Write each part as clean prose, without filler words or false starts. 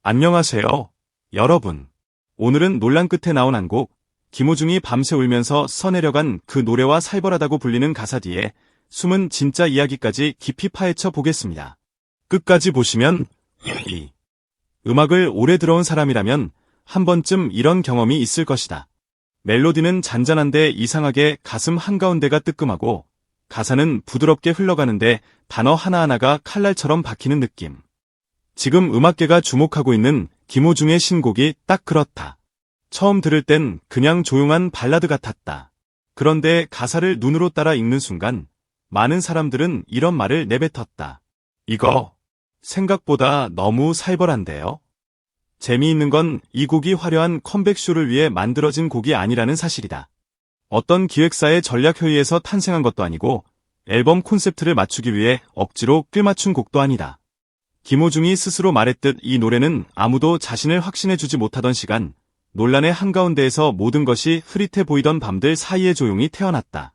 안녕하세요, 여러분. 오늘은 논란 끝에 나온 한 곡, 김호중이 밤새 울면서 써내려간 그 노래와 살벌하다고 불리는 가사 뒤에 숨은 진짜 이야기까지 깊이 파헤쳐 보겠습니다. 끝까지 보시면 이 음악을 오래 들어온 사람이라면 한 번쯤 이런 경험이 있을 것이다. 멜로디는 잔잔한데 이상하게 가슴 한가운데가 뜨끔하고 가사는 부드럽게 흘러가는데 단어 하나하나가 칼날처럼 박히는 느낌. 지금 음악계가 주목하고 있는 김호중의 신곡이 딱 그렇다. 처음 들을 땐 그냥 조용한 발라드 같았다. 그런데 가사를 눈으로 따라 읽는 순간 많은 사람들은 이런 말을 내뱉었다. 이거 생각보다 너무 살벌한데요? 재미있는 건 이 곡이 화려한 컴백쇼를 위해 만들어진 곡이 아니라는 사실이다. 어떤 기획사의 전략회의에서 탄생한 것도 아니고 앨범 콘셉트를 맞추기 위해 억지로 끌맞춘 곡도 아니다. 김호중이 스스로 말했듯 이 노래는 아무도 자신을 확신해주지 못하던 시간, 논란의 한가운데에서 모든 것이 흐릿해 보이던 밤들 사이에 조용히 태어났다.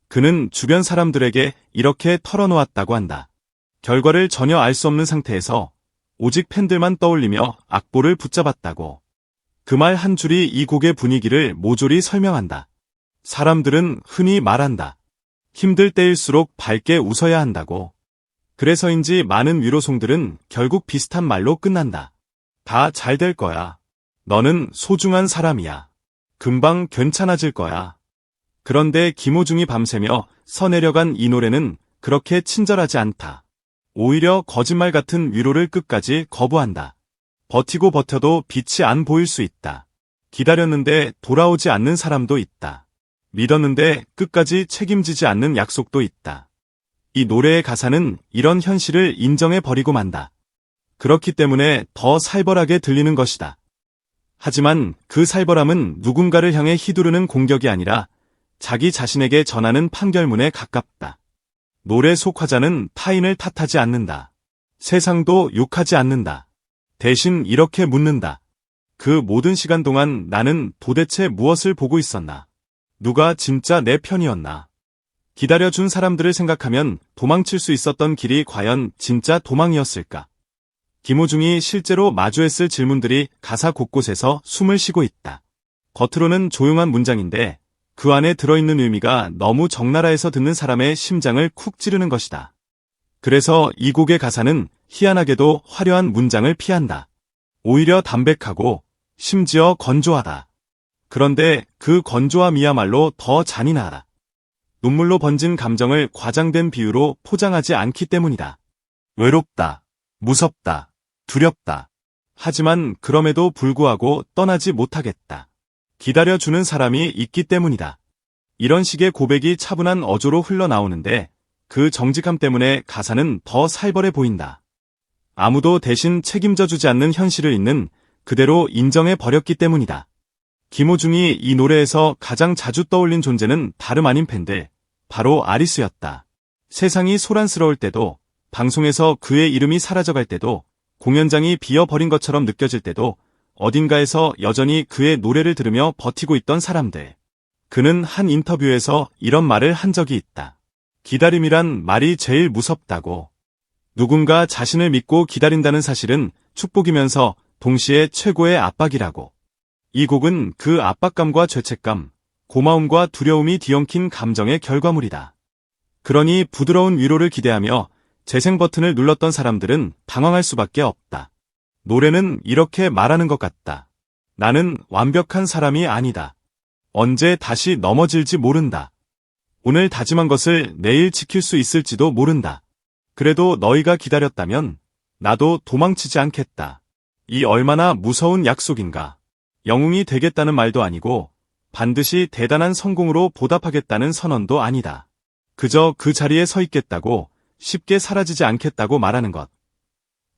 그는 주변 사람들에게 이렇게 털어놓았다고 한다. 결과를 전혀 알 수 없는 상태에서 오직 팬들만 떠올리며 악보를 붙잡았다고. 그 말 한 줄이 이 곡의 분위기를 모조리 설명한다. 사람들은 흔히 말한다. 힘들 때일수록 밝게 웃어야 한다고. 그래서인지 많은 위로송들은 결국 비슷한 말로 끝난다. 다 잘 될 거야. 너는 소중한 사람이야. 금방 괜찮아질 거야. 그런데 김호중이 밤새며 써내려간 이 노래는 그렇게 친절하지 않다. 오히려 거짓말 같은 위로를 끝까지 거부한다. 버티고 버텨도 빛이 안 보일 수 있다. 기다렸는데 돌아오지 않는 사람도 있다. 믿었는데 끝까지 책임지지 않는 약속도 있다. 이 노래의 가사는 이런 현실을 인정해버리고 만다. 그렇기 때문에 더 살벌하게 들리는 것이다. 하지만 그 살벌함은 누군가를 향해 휘두르는 공격이 아니라 자기 자신에게 전하는 판결문에 가깝다. 노래 속 화자는 타인을 탓하지 않는다. 세상도 욕하지 않는다. 대신 이렇게 묻는다. 그 모든 시간 동안 나는 도대체 무엇을 보고 있었나? 누가 진짜 내 편이었나? 기다려준 사람들을 생각하면 도망칠 수 있었던 길이 과연 진짜 도망이었을까? 김호중이 실제로 마주했을 질문들이 가사 곳곳에서 숨을 쉬고 있다. 겉으로는 조용한 문장인데 그 안에 들어있는 의미가 너무 적나라해서 듣는 사람의 심장을 쿡 찌르는 것이다. 그래서 이 곡의 가사는 희한하게도 화려한 문장을 피한다. 오히려 담백하고 심지어 건조하다. 그런데 그 건조함이야말로 더 잔인하다. 눈물로 번진 감정을 과장된 비유로 포장하지 않기 때문이다. 외롭다, 무섭다, 두렵다. 하지만 그럼에도 불구하고 떠나지 못하겠다. 기다려주는 사람이 있기 때문이다. 이런 식의 고백이 차분한 어조로 흘러나오는데 그 정직함 때문에 가사는 더 살벌해 보인다. 아무도 대신 책임져주지 않는 현실을 있는 그대로 인정해버렸기 때문이다. 김호중이 이 노래에서 가장 자주 떠올린 존재는 다름 아닌 팬들, 바로 아리스였다. 세상이 소란스러울 때도, 방송에서 그의 이름이 사라져갈 때도, 공연장이 비어버린 것처럼 느껴질 때도 어딘가에서 여전히 그의 노래를 들으며 버티고 있던 사람들. 그는 한 인터뷰에서 이런 말을 한 적이 있다. 기다림이란 말이 제일 무섭다고. 누군가 자신을 믿고 기다린다는 사실은 축복이면서 동시에 최고의 압박이라고. 이 곡은 그 압박감과 죄책감, 고마움과 두려움이 뒤엉킨 감정의 결과물이다. 그러니 부드러운 위로를 기대하며 재생 버튼을 눌렀던 사람들은 당황할 수밖에 없다. 노래는 이렇게 말하는 것 같다. 나는 완벽한 사람이 아니다. 언제 다시 넘어질지 모른다. 오늘 다짐한 것을 내일 지킬 수 있을지도 모른다. 그래도 너희가 기다렸다면 나도 도망치지 않겠다. 이 얼마나 무서운 약속인가. 영웅이 되겠다는 말도 아니고 반드시 대단한 성공으로 보답하겠다는 선언도 아니다. 그저 그 자리에 서 있겠다고 쉽게 사라지지 않겠다고 말하는 것.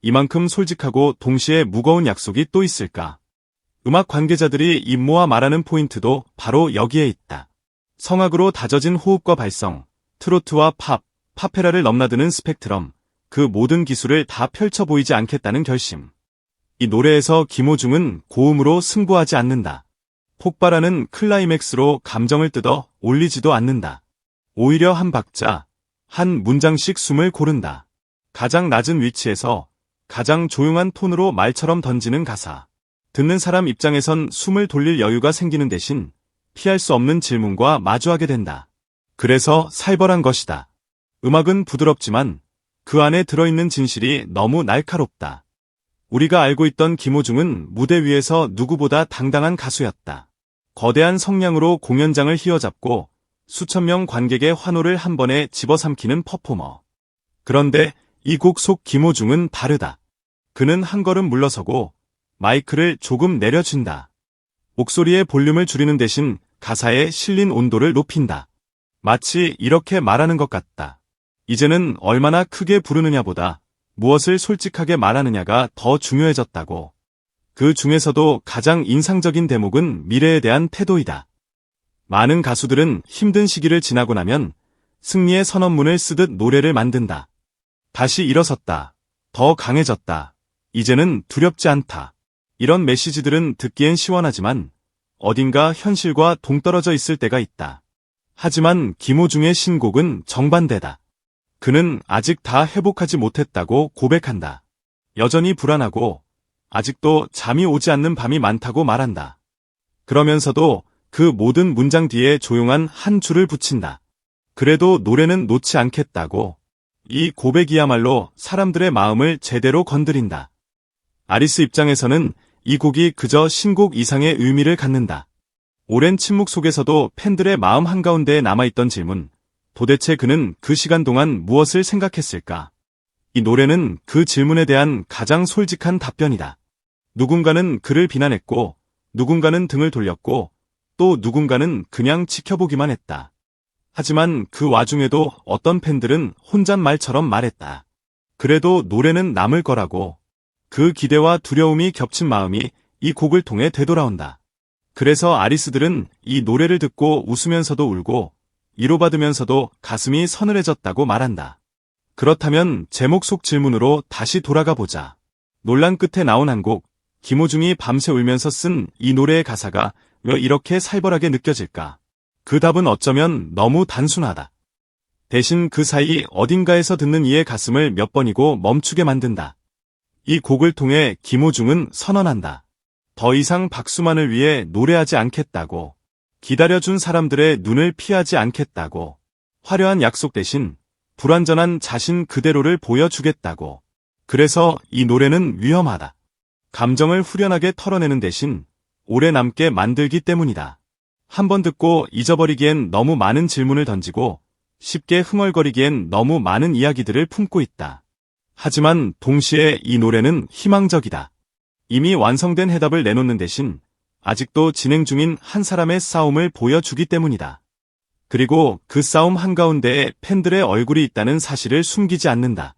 이만큼 솔직하고 동시에 무거운 약속이 또 있을까? 음악 관계자들이 입 모아 말하는 포인트도 바로 여기에 있다. 성악으로 다져진 호흡과 발성, 트로트와 팝, 파페라를 넘나드는 스펙트럼, 그 모든 기술을 다 펼쳐 보이지 않겠다는 결심. 이 노래에서 김호중은 고음으로 승부하지 않는다. 폭발하는 클라이맥스로 감정을 뜯어 올리지도 않는다. 오히려 한 박자, 한 문장씩 숨을 고른다. 가장 낮은 위치에서 가장 조용한 톤으로 말처럼 던지는 가사. 듣는 사람 입장에선 숨을 돌릴 여유가 생기는 대신 피할 수 없는 질문과 마주하게 된다. 그래서 살벌한 것이다. 음악은 부드럽지만 그 안에 들어있는 진실이 너무 날카롭다. 우리가 알고 있던 김호중은 무대 위에서 누구보다 당당한 가수였다. 거대한 성량으로 공연장을 휘어잡고 수천 명 관객의 환호를 한 번에 집어삼키는 퍼포머. 그런데 이 곡 속 김호중은 다르다. 그는 한 걸음 물러서고 마이크를 조금 내려준다. 목소리의 볼륨을 줄이는 대신 가사에 실린 온도를 높인다. 마치 이렇게 말하는 것 같다. 이제는 얼마나 크게 부르느냐보다 무엇을 솔직하게 말하느냐가 더 중요해졌다고. 그 중에서도 가장 인상적인 대목은 미래에 대한 태도이다. 많은 가수들은 힘든 시기를 지나고 나면 승리의 선언문을 쓰듯 노래를 만든다. 다시 일어섰다. 더 강해졌다. 이제는 두렵지 않다. 이런 메시지들은 듣기엔 시원하지만 어딘가 현실과 동떨어져 있을 때가 있다. 하지만 김호중의 신곡은 정반대다. 그는 아직 다 회복하지 못했다고 고백한다. 여전히 불안하고 아직도 잠이 오지 않는 밤이 많다고 말한다. 그러면서도 그 모든 문장 뒤에 조용한 한 줄을 붙인다. 그래도 노래는 놓지 않겠다고. 이 고백이야말로 사람들의 마음을 제대로 건드린다. 아리스 입장에서는 이 곡이 그저 신곡 이상의 의미를 갖는다. 오랜 침묵 속에서도 팬들의 마음 한가운데에 남아있던 질문. 도대체 그는 그 시간 동안 무엇을 생각했을까? 이 노래는 그 질문에 대한 가장 솔직한 답변이다. 누군가는 그를 비난했고, 누군가는 등을 돌렸고, 또 누군가는 그냥 지켜보기만 했다. 하지만 그 와중에도 어떤 팬들은 혼잣말처럼 말했다. 그래도 노래는 남을 거라고. 그 기대와 두려움이 겹친 마음이 이 곡을 통해 되돌아온다. 그래서 아리스들은 이 노래를 듣고 웃으면서도 울고 위로받으면서도 가슴이 서늘해졌다고 말한다. 그렇다면 제목 속 질문으로 다시 돌아가 보자. 논란 끝에 나온 한 곡, 김호중이 밤새 울면서 쓴 이 노래의 가사가 왜 이렇게 살벌하게 느껴질까? 그 답은 어쩌면 너무 단순하다. 대신 그 사이 어딘가에서 듣는 이의 가슴을 몇 번이고 멈추게 만든다. 이 곡을 통해 김호중은 선언한다. 더 이상 박수만을 위해 노래하지 않겠다고. 기다려준 사람들의 눈을 피하지 않겠다고. 화려한 약속 대신 불완전한 자신 그대로를 보여주겠다고. 그래서 이 노래는 위험하다. 감정을 후련하게 털어내는 대신 오래 남게 만들기 때문이다. 한번 듣고 잊어버리기엔 너무 많은 질문을 던지고 쉽게 흥얼거리기엔 너무 많은 이야기들을 품고 있다. 하지만 동시에 이 노래는 희망적이다. 이미 완성된 해답을 내놓는 대신 아직도 진행 중인 한 사람의 싸움을 보여주기 때문이다. 그리고 그 싸움 한가운데에 팬들의 얼굴이 있다는 사실을 숨기지 않는다.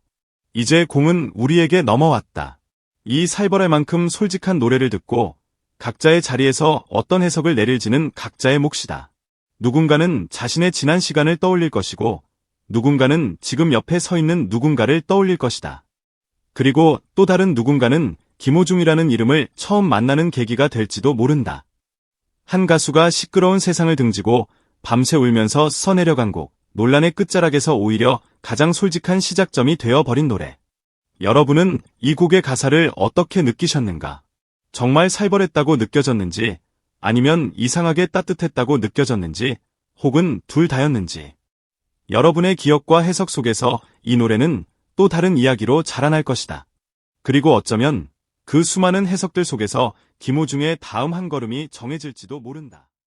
이제 공은 우리에게 넘어왔다. 이 살벌할 만큼 솔직한 노래를 듣고 각자의 자리에서 어떤 해석을 내릴지는 각자의 몫이다. 누군가는 자신의 지난 시간을 떠올릴 것이고 누군가는 지금 옆에 서 있는 누군가를 떠올릴 것이다. 그리고 또 다른 누군가는 김호중이라는 이름을 처음 만나는 계기가 될지도 모른다. 한 가수가 시끄러운 세상을 등지고 밤새 울면서 써내려간 곡, 논란의 끝자락에서 오히려 가장 솔직한 시작점이 되어버린 노래. 여러분은 이 곡의 가사를 어떻게 느끼셨는가? 정말 살벌했다고 느껴졌는지, 아니면 이상하게 따뜻했다고 느껴졌는지, 혹은 둘 다였는지. 여러분의 기억과 해석 속에서 이 노래는 또 다른 이야기로 자라날 것이다. 그리고 어쩌면 그 수많은 해석들 속에서 김호중의 다음 한 걸음이 정해질지도 모른다.